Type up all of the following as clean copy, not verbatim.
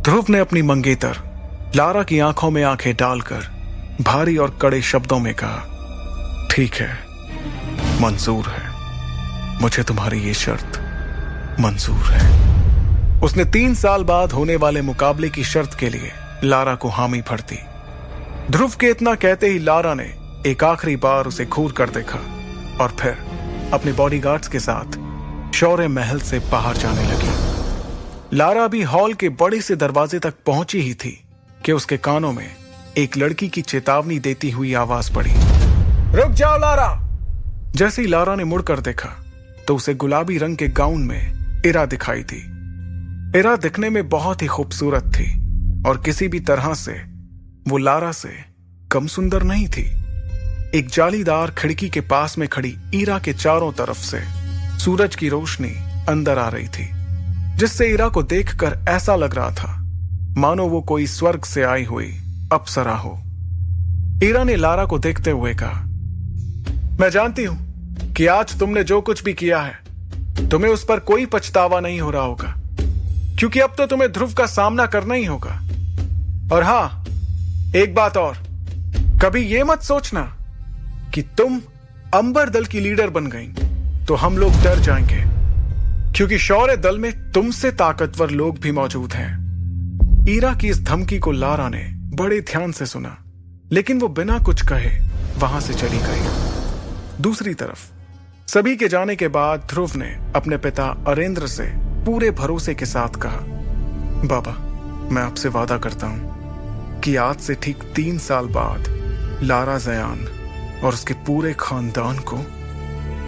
ध्रुव ने अपनी मंगेतर लारा की आंखों में आंखें डालकर भारी और कड़े शब्दों में कहा, ठीक है, मंजूर है, मुझे तुम्हारी ये शर्त मंजूर है। उसने 3 साल बाद होने वाले मुकाबले की शर्त के लिए लारा को हामी भर दी। ध्रुव के इतना कहते ही लारा ने एक आखिरी बार उसे घूर कर देखा और फिर अपने बॉडीगार्ड्स के साथ शौर्य महल से बाहर जाने लगी। लारा भी हॉल के बड़े से दरवाजे तक पहुंची ही थी कि उसके कानों में एक लड़की की चेतावनी देती हुई आवाज पड़ी, रुक जाओ लारा। जैसे ही लारा ने मुड़कर देखा तो उसे गुलाबी रंग के गाउन में इरा दिखाई दी। इरा दिखने में बहुत ही खूबसूरत थी और किसी भी तरह से वो लारा से कम सुंदर नहीं थी। एक जालीदार खिड़की के पास में खड़ी इरा के चारों तरफ से सूरज की रोशनी अंदर आ रही थी, जिससे इरा को देखकर ऐसा लग रहा था मानो वो कोई स्वर्ग से आई हुई अप्सरा हो। इरा ने लारा को देखते हुए कहा, मैं जानती हूं कि आज तुमने जो कुछ भी किया है तुम्हें उस पर कोई पछतावा नहीं हो रहा होगा, क्योंकि अब तो तुम्हें ध्रुव का सामना करना ही होगा। और हां, एक बात और, कभी यह मत सोचना कि तुम अंबर दल की लीडर बन गई तो हम लोग डर जाएंगे, क्योंकि शौर्य दल में तुमसे ताकतवर लोग भी मौजूद हैं। इरा की इस धमकी को लारा ने बड़े ध्यान से सुना, लेकिन वो बिना कुछ कहे वहां से चली गई। दूसरी तरफ सभी के जाने के बाद ध्रुव ने अपने पिता अरेंद्र से पूरे भरोसे के साथ कहा, बाबा, मैं आपसे वादा करता हूं कि आज से ठीक 3 साल बाद लारा जयान और उसके पूरे खानदान को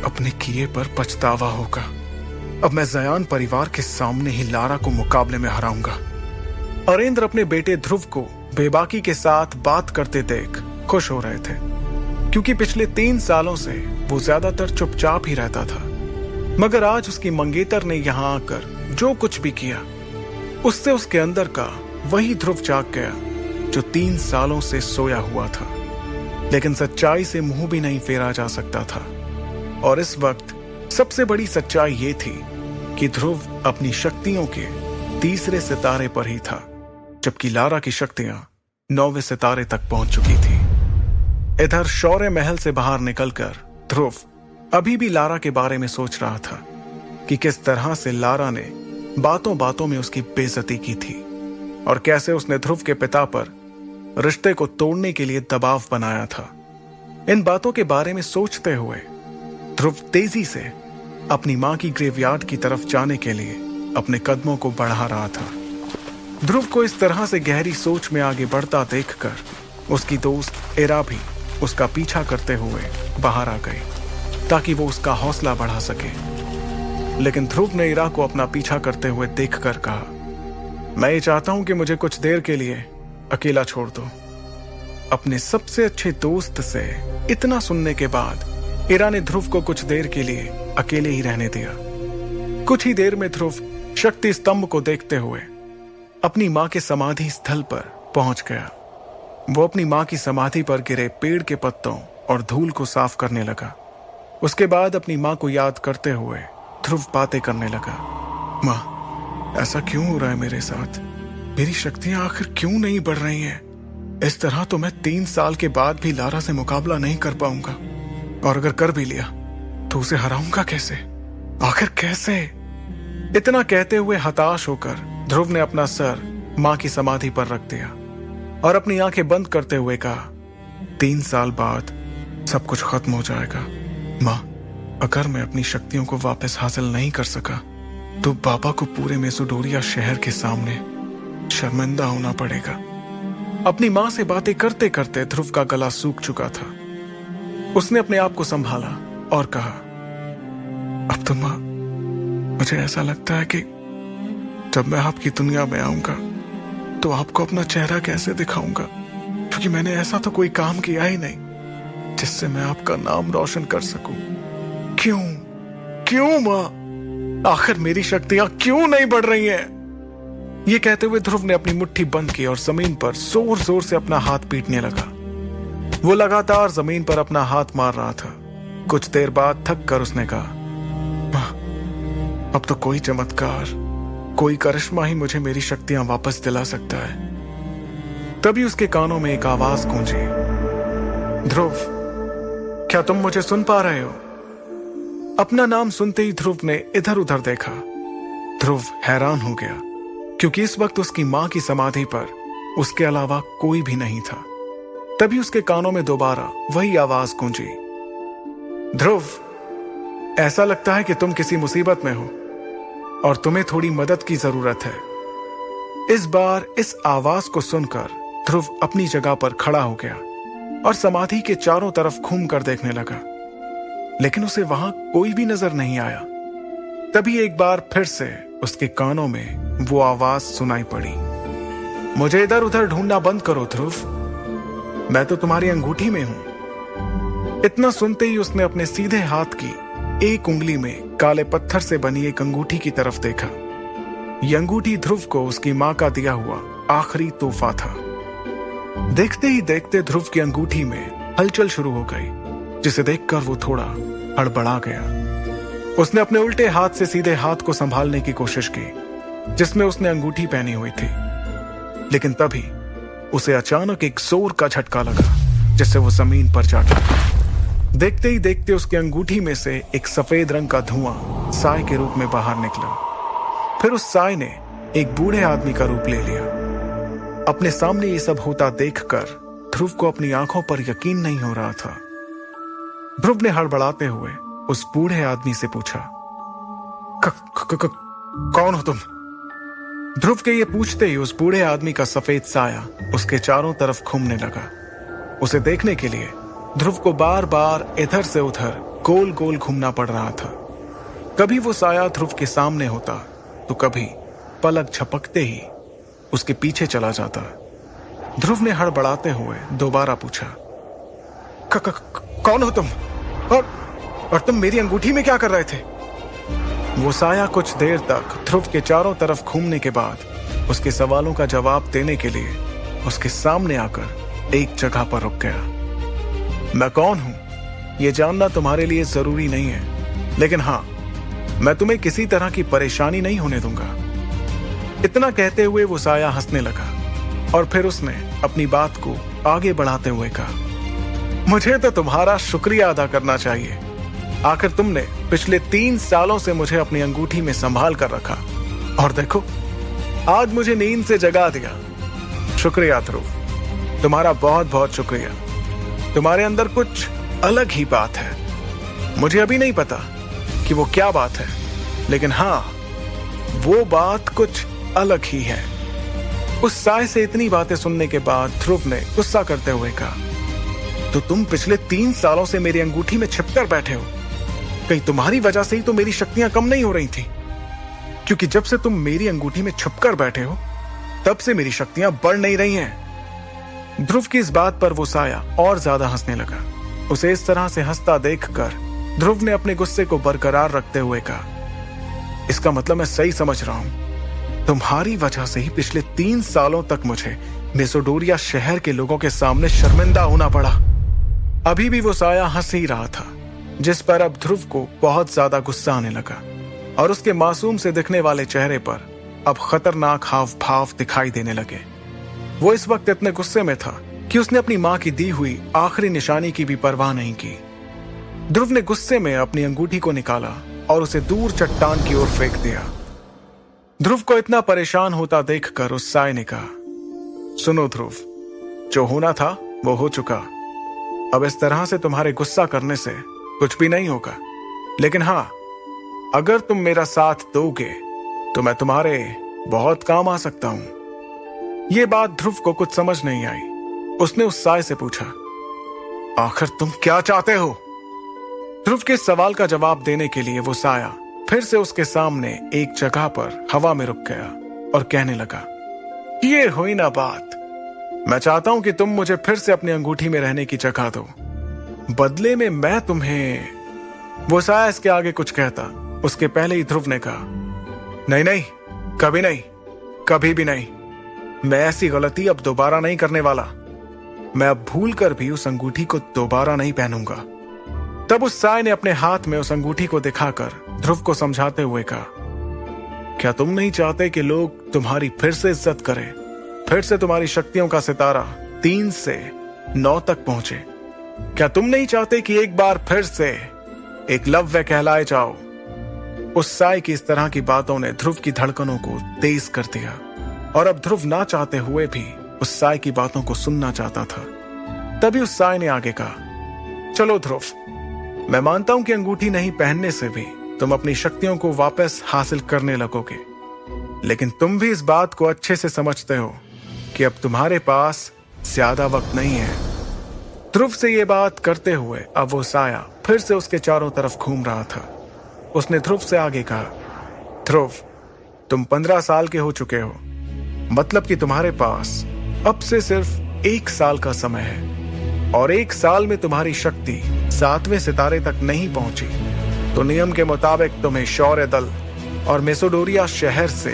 अपने किए पर पछतावा होगा। अब मैं जयान परिवार के सामने ही लारा को मुकाबले में हराऊंगा। अरेंद्र अपने बेटे ध्रुव को बेबाकी के साथ बात करते देख खुश हो रहे थे, क्योंकि पिछले 3 सालों से वो ज्यादातर चुपचाप ही रहता था। मगर आज उसकी मंगेतर ने यहां आकर जो कुछ भी किया, उससे उसके अंदर का वही ध्रुव जाग गया जो 3 सालों से सोया हुआ था। लेकिन सच्चाई से मुंह भी नहीं फेरा जा सकता था, और इस वक्त सबसे बड़ी सच्चाई ये थी कि ध्रुव अपनी शक्तियों के 3रे सितारे पर ही था, जबकि लारा की शक्तियां 9वें सितारे तक पहुंच चुकी थी। इधर शौर्य महल से बाहर निकलकर ध्रुव अभी भी लारा के बारे में सोच रहा था कि किस तरह से लारा ने बातों बातों में उसकी बेइज्जती की थी और कैसे उसने ध्रुव के पिता पर रिश्ते को तोड़ने के लिए दबाव बनाया था। इन बातों के बारे में सोचते हुए ध्रुव तेजी से अपनी मां की ग्रेवयार्ड की तरफ जाने के लिए अपने कदमों को बढ़ा रहा था। ध्रुव को इस तरह से गहरी सोच में आगे बढ़ता देखकर उसकी दोस्त इरा भी उसका पीछा करते हुए बाहर आ गई, ताकि वो उसका हौसला बढ़ा सके। लेकिन ध्रुव ने इरा को अपना पीछा करते हुए देखकर कहा, मैं ये चाहता हूं कि मुझे कुछ देर के लिए अकेला छोड़ दो। अपने सबसे अच्छे दोस्त से इतना सुनने के बाद इरा ने ध्रुव को कुछ देर के लिए अकेले ही रहने दिया। कुछ ही देर में ध्रुव शक्ति स्तंभ को देखते हुए अपनी मां के समाधि स्थल पर पहुंच गया। वो अपनी मां की समाधि पर गिरे पेड़ के पत्तों और धूल को साफ करने लगा। उसके बाद अपनी मां को याद करते हुए ध्रुव बातें करने लगा, मां, ऐसा क्यों हो रहा है मेरे साथ? मेरी शक्तियां आखिर क्यों नहीं बढ़ रही हैं? इस तरह तो मैं 3 साल के बाद भी लारा से मुकाबला नहीं कर पाऊंगा, और अगर कर भी लिया तो उसे हराऊंगा कैसे? आखिर कैसे? इतना कहते हुए हताश होकर ध्रुव ने अपना सर मां की समाधि पर रख दिया और अपनी आंखें बंद करते हुए कहा, 3 साल बाद सब कुछ खत्म हो जाएगा। मां, अगर मैं अपनी शक्तियों को वापस हासिल नहीं कर सका तो बाबा को पूरे मेसोडोरिया शहर के सामने शर्मिंदा होना पड़ेगा। अपनी मां से बातें करते करते ध्रुव का गला सूख चुका था। उसने अपने आप को संभाला और कहा, अब तो मां, मुझे ऐसा लगता है कि जब मैं आपकी दुनिया में आऊंगा तो आपको अपना चेहरा कैसे दिखाऊंगा, क्योंकि मैंने ऐसा तो कोई काम किया ही नहीं जिससे मैं आपका नाम रोशन कर सकूं। क्यों क्यों मां, आखिर मेरी शक्तियां क्यों नहीं बढ़ रही हैं? ये कहते हुए ध्रुव ने अपनी मुट्ठी बंद की और जमीन पर जोर जोर से अपना हाथ पीटने लगा। वो लगातार जमीन पर अपना हाथ मार रहा था। कुछ देर बाद थक कर उसने कहा, मां, अब तो कोई चमत्कार, कोई करिश्मा ही मुझे मेरी शक्तियां वापस दिला सकता है। तभी उसके कानों में एक आवाज गूंजी, ध्रुव, क्या तुम मुझे सुन पा रहे हो? अपना नाम सुनते ही ध्रुव ने इधर उधर देखा। ध्रुव हैरान हो गया, क्योंकि इस वक्त उसकी मां की समाधि पर उसके अलावा कोई भी नहीं था। तभी उसके कानों में दोबारा वही आवाज गूंजी, ध्रुव, ऐसा लगता है कि तुम किसी मुसीबत में हो और तुम्हें थोड़ी मदद की जरूरत है। इस बार इस आवाज को सुनकर ध्रुव अपनी जगह पर खड़ा हो गया और समाधि के चारों तरफ घूम कर देखने लगा, लेकिन उसे वहां कोई भी नजर नहीं आया। तभी एक बार फिर से उसके कानों में वो आवाज सुनाई पड़ी, मुझे इधर उधर ढूंढना बंद करो ध्रुव, मैं तो तुम्हारी अंगूठी में हूं। इतना सुनते ही उसने अपने सीधे हाथ की एक उंगली में काले पत्थर से बनी एक अंगूठी की तरफ देखा। यह अंगूठी ध्रुव को उसकी मां का दिया हुआ आखिरी तोहफा था। देखते ही देखते ध्रुव की अंगूठी में हलचल शुरू हो गई, जिसे देखकर वो थोड़ा हड़बड़ा गया। उसने अपने उल्टे हाथ से सीधे हाथ को संभालने की कोशिश की, जिसमें उसने अंगूठी पहनी हुई थी, लेकिन तभी उसे अचानक एक जोर का झटका लगा, जिससे वो जमीन पर जा गिरा। देखते ही देखते उसकी अंगूठी में से एक सफेद रंग का धुआं साय के रूप में बाहर निकला। फिर उस साय ने एक बूढ़े आदमी का रूप ले लिया। अपने सामने ये सब होता देखकर ध्रुव को अपनी आंखों पर यकीन नहीं हो रहा था। ध्रुव ने हड़बड़ाते हुए उस बूढ़े आदमी से पूछा, कौन हो तुम? ध्रुव के ये पूछते ही उस बूढ़े आदमी का सफेद साया उसके चारों तरफ घूमने लगा। उसे देखने के लिए ध्रुव को बार बार इधर से उधर गोल गोल घूमना पड़ रहा था। कभी वो साया ध्रुव के सामने होता तो कभी पलक झपकते ही उसके पीछे चला जाता। ध्रुव ने हड़बड़ाते हुए दोबारा पूछा, कौन हो तुम? और तुम मेरी अंगूठी में क्या कर रहे थे? वो साया कुछ देर तक ध्रुव के चारों तरफ घूमने के बाद उसके सवालों का जवाब देने के लिए उसके सामने आकर एक जगह पर रुक गया। मैं कौन हूं यह जानना तुम्हारे लिए जरूरी नहीं है, लेकिन हां, मैं तुम्हें किसी तरह की परेशानी नहीं होने दूंगा। इतना कहते हुए वो साया हंसने लगा और फिर उसने अपनी बात को आगे बढ़ाते हुए कहा, मुझे तो तुम्हारा शुक्रिया अदा करना चाहिए। आखिर तुमने पिछले 3 सालों से मुझे अपनी अंगूठी में संभाल कर रखा और देखो, आज मुझे नींद से जगा दिया। शुक्रिया ध्रुव, तुम्हारा बहुत बहुत शुक्रिया। तुम्हारे अंदर कुछ अलग ही बात है। मुझे अभी नहीं पता कि वो क्या बात है, लेकिन हां, वो बात कुछ अलग ही है। उस साय से इतनी बातें सुनने के बाद ध्रुव ने गुस्सा करते हुए कहा, तो तुम पिछले 3 सालों से मेरी अंगूठी में छिपकर बैठे हो। कहीं तुम्हारी वजह से ही तो मेरी शक्तियां कम नहीं हो रही थी, क्योंकि जब से तुम मेरी अंगूठी में छुपकर बैठे हो तब से मेरी शक्तियां बढ़ नहीं रही हैं। ध्रुव की इस बात पर वो साया और ज्यादा हंसने लगा। उसे इस तरह से हंसता देखकर ध्रुव ने अपने गुस्से को बरकरार रखते हुए कहा, इसका मतलब मैं सही समझ रहा हूं, तुम्हारी वजह से ही पिछले 3 सालों तक मुझे मेसोडोरिया शहर के लोगों के सामने शर्मिंदा होना पड़ा। अभी भी वो साया हंस ही रहा था, जिस पर अब ध्रुव को बहुत ज्यादा गुस्सा आने लगा और उसके मासूम से दिखने वाले चेहरे पर अब खतरनाक हाव भाव दिखाई देने लगे। वो इस वक्त इतने गुस्से में था कि उसने अपनी मां की दी हुई आखिरी निशानी की भी परवाह नहीं की। ध्रुव ने गुस्से में अपनी अंगूठी को निकाला और उसे दूर चट्टान की ओर फेंक दिया। ध्रुव को इतना परेशान होता देखकर उस साय ने कहा, सुनो ध्रुव, जो होना था वो हो चुका। अब इस तरह से तुम्हारे गुस्सा करने से कुछ भी नहीं होगा, लेकिन हां, अगर तुम मेरा साथ दोगे तो मैं तुम्हारे बहुत काम आ सकता हूं। यह बात ध्रुव को कुछ समझ नहीं आई। उसने उस साय से पूछा, आखिर तुम क्या चाहते हो? ध्रुव के सवाल का जवाब देने के लिए वो साया फिर से उसके सामने एक जगह पर हवा में रुक गया और कहने लगा, ये हुई ना बात। मैं चाहता हूं कि तुम मुझे फिर से अपनी अंगूठी में रहने की जगह दो, बदले में मैं तुम्हें। वो साया इसके आगे कुछ कहता, उसके पहले ही ध्रुव ने कहा, नहीं नहीं, कभी नहीं, कभी भी नहीं। मैं ऐसी गलती अब दोबारा नहीं करने वाला। मैं अब भूल कर भी उस अंगूठी को दोबारा नहीं पहनूंगा। तब उस साय ने अपने हाथ में उस अंगूठी को दिखाकर ध्रुव को समझाते हुए कहा, क्या तुम नहीं चाहते कि लोग तुम्हारी फिर से इज्जत करें, फिर से तुम्हारी शक्तियों का सितारा 3 से 9 तक पहुंचे? क्या तुम नहीं चाहते कि एक बार फिर से एकलव्य कहलाए जाओ? उस साई की इस तरह की बातों ने ध्रुव की धड़कनों को तेज कर दिया, और अब ध्रुव ना चाहते हुए भी उस साई की बातों को सुनना चाहता था। तभी उस साई ने आगे कहा, चलो ध्रुव, मैं मानता हूं कि अंगूठी नहीं पहनने से भी तुम अपनी शक्तियों को वापस हासिल करने लगोगे, लेकिन तुम भी इस बात को अच्छे से समझते हो कि अब तुम्हारे पास ज्यादा वक्त नहीं है। ध्रुव से ये बात करते हुए अब वो साया फिर से उसके चारों तरफ घूम रहा था। उसने ध्रुव से आगे कहा, ध्रुव, तुम 15 साल के हो चुके हो, मतलब कि तुम्हारे पास अब से सिर्फ 1 साल का समय है, और 1 साल में तुम्हारी शक्ति 7वें सितारे तक नहीं पहुंची तो नियम के मुताबिक तुम्हें शौर्य दल और मेसोडोरिया शहर से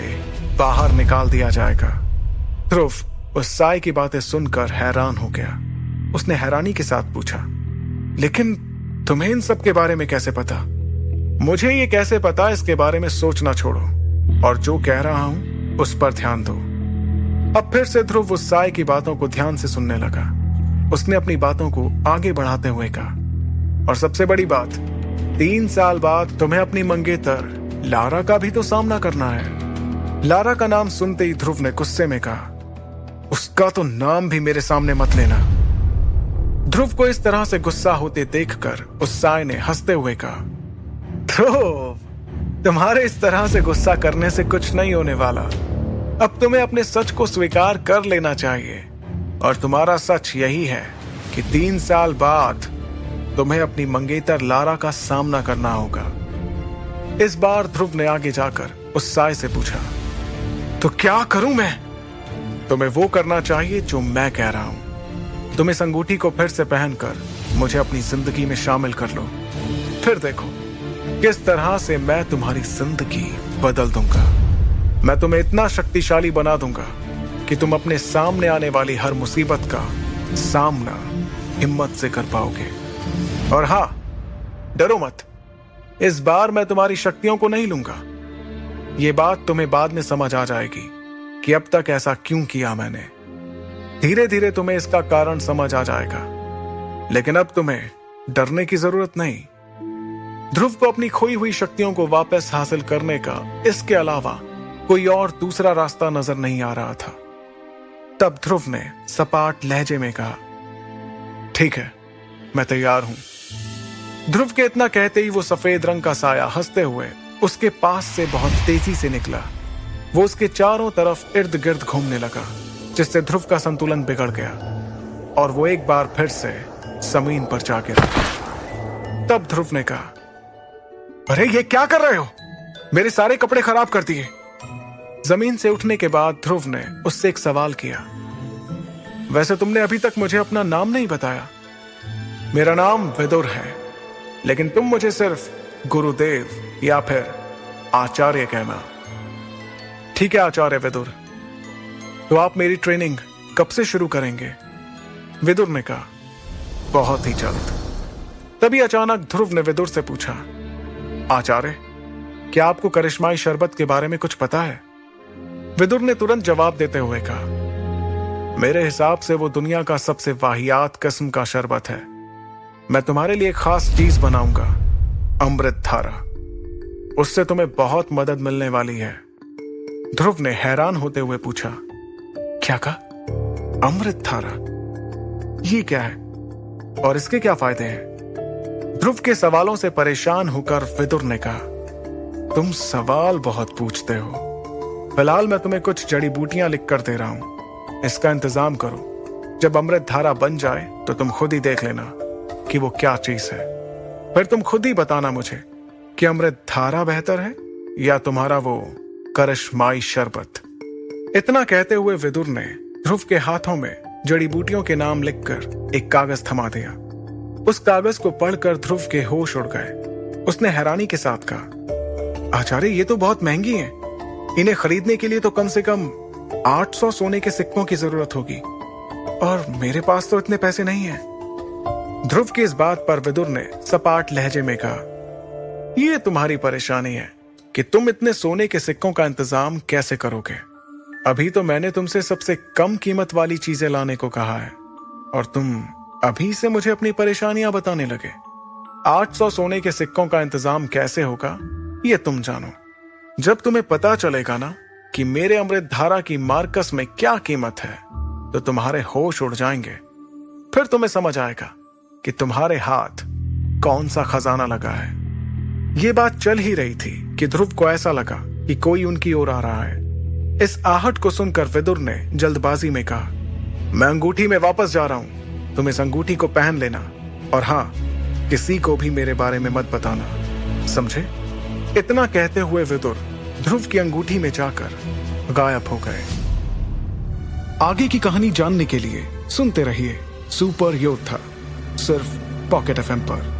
बाहर निकाल दिया जाएगा। ध्रुव उस साई की बातें सुनकर हैरान हो गया। उसने हैरानी के साथ पूछा, लेकिन तुम्हें इन सब के बारे में कैसे पता? मुझे ये कैसे पता, इसके बारे में सोचना छोड़ो और जो कह रहा हूं उस पर ध्यान दो। अब फिर से ध्रुव उस साई की बातों को ध्यान से सुनने लगा। उसने अपनी बातों को आगे बढ़ाते हुए कहा, और सबसे बड़ी बात, 3 साल बाद तुम्हें अपनी मंगेतर लारा का भी तो सामना करना है। लारा का नाम सुनते ही ध्रुव ने गुस्से में कहा, उसका तो नाम भी मेरे सामने मत लेना। ध्रुव को इस तरह से गुस्सा होते देखकर उस साई ने हंसते हुए कहा, ध्रुव, तुम्हारे इस तरह से गुस्सा करने से कुछ नहीं होने वाला। अब तुम्हें अपने सच को स्वीकार कर लेना चाहिए, और तुम्हारा सच यही है कि 3 साल बाद तुम्हें अपनी मंगेतर लारा का सामना करना होगा। इस बार ध्रुव ने आगे जाकर उस साई से पूछा, तो क्या करूं मैं? तुम्हें वो करना चाहिए जो मैं कह रहा हूं। तुम इस अंगूठी को फिर से पहनकर मुझे अपनी जिंदगी में शामिल कर लो, फिर देखो किस तरह से मैं तुम्हारी जिंदगी बदल दूंगा। मैं तुम्हें इतना शक्तिशाली बना दूंगा कि तुम अपने सामने आने वाली हर मुसीबत का सामना हिम्मत से कर पाओगे। और हाँ, डरो मत, इस बार मैं तुम्हारी शक्तियों को नहीं लूंगा। ये बात तुम्हें बाद में समझ आ जाएगी कि अब तक ऐसा क्यों किया मैंने। धीरे धीरे तुम्हें इसका कारण समझ आ जाएगा, लेकिन अब तुम्हें डरने की जरूरत नहीं। ध्रुव को अपनी खोई हुई शक्तियों को वापस हासिल करने का इसके अलावा कोई और दूसरा रास्ता नजर नहीं आ रहा था। तब ध्रुव ने सपाट लहजे में कहा, ठीक है, मैं तैयार हूं। ध्रुव के इतना कहते ही वो सफेद रंग का साया हंसते हुए उसके पास से बहुत तेजी से निकला। वो उसके चारों तरफ इर्द गिर्द घूमने लगा, जिससे ध्रुव का संतुलन बिगड़ गया और वो एक बार फिर से जमीन पर जा गिरा। तब ध्रुव ने कहा, अरे ये क्या कर रहे हो? मेरे सारे कपड़े खराब कर दिए। जमीन से उठने के बाद ध्रुव ने उससे एक सवाल किया, वैसे तुमने अभी तक मुझे अपना नाम नहीं बताया। मेरा नाम विदुर है, लेकिन तुम मुझे सिर्फ गुरुदेव या फिर आचार्य कहना। ठीक है आचार्य विदुर, तो आप मेरी ट्रेनिंग कब से शुरू करेंगे? विदुर ने कहा, बहुत ही जल्द। तभी अचानक ध्रुव ने विदुर से पूछा, आचार्य, क्या आपको करिश्माई शरबत के बारे में कुछ पता है? विदुर ने तुरंत जवाब देते हुए कहा, मेरे हिसाब से वो दुनिया का सबसे वाहियात किस्म का शरबत है। मैं तुम्हारे लिए एक खास चीज बनाऊंगा, अमृत धारा। उससे तुम्हें बहुत मदद मिलने वाली है। ध्रुव ने हैरान होते हुए पूछा, क्या कहा? अमृत धारा? ये क्या है और इसके क्या फायदे हैं? ध्रुव के सवालों से परेशान होकर विदुर ने कहा, तुम सवाल बहुत पूछते हो। फिलहाल मैं तुम्हें कुछ जड़ी बूटियां लिख कर दे रहा हूं, इसका इंतजाम करो। जब अमृत धारा बन जाए तो तुम खुद ही देख लेना कि वो क्या चीज है। फिर तुम खुद ही बताना मुझे कि अमृत धारा बेहतर है या तुम्हारा वो करिश्माई शरबत। इतना कहते हुए विदुर ने ध्रुव के हाथों में जड़ी बूटियों के नाम लिखकर एक कागज थमा दिया। उस कागज को पढ़कर ध्रुव के होश उड़ गए। उसने हैरानी के साथ कहा, आचार्य, ये तो बहुत महंगी हैं। इन्हें खरीदने के लिए तो कम से कम 800 सोने के सिक्कों की जरूरत होगी, और मेरे पास तो इतने पैसे नहीं हैं। ध्रुव की इस बात पर विदुर ने सपाट लहजे में कहा, ये तुम्हारी परेशानी है कि तुम इतने सोने के सिक्कों का इंतजाम कैसे करोगे। अभी तो मैंने तुमसे सबसे कम कीमत वाली चीजें लाने को कहा है और तुम अभी से मुझे अपनी परेशानियां बताने लगे। 800 सोने के सिक्कों का इंतजाम कैसे होगा ये तुम जानो। जब तुम्हें पता चलेगा ना कि मेरे अमृत धारा की मार्कस में क्या कीमत है तो तुम्हारे होश उड़ जाएंगे। फिर तुम्हें समझ आएगा कि तुम्हारे हाथ कौन सा खजाना लगा है। ये बात चल ही रही थी कि ध्रुव को ऐसा लगा कि कोई उनकी ओर आ रहा है। इस आहट को सुनकर विदुर ने जल्दबाजी में कहा, मैं अंगूठी में वापस जा रहा हूं, तुम इस अंगूठी को पहन लेना और हाँ, किसी को भी मेरे बारे में मत बताना, समझे। इतना कहते हुए विदुर ध्रुव की अंगूठी में जाकर गायब हो गए। आगे की कहानी जानने के लिए सुनते रहिए सुपर योद्धा, सिर्फ पॉकेट एफएम पर।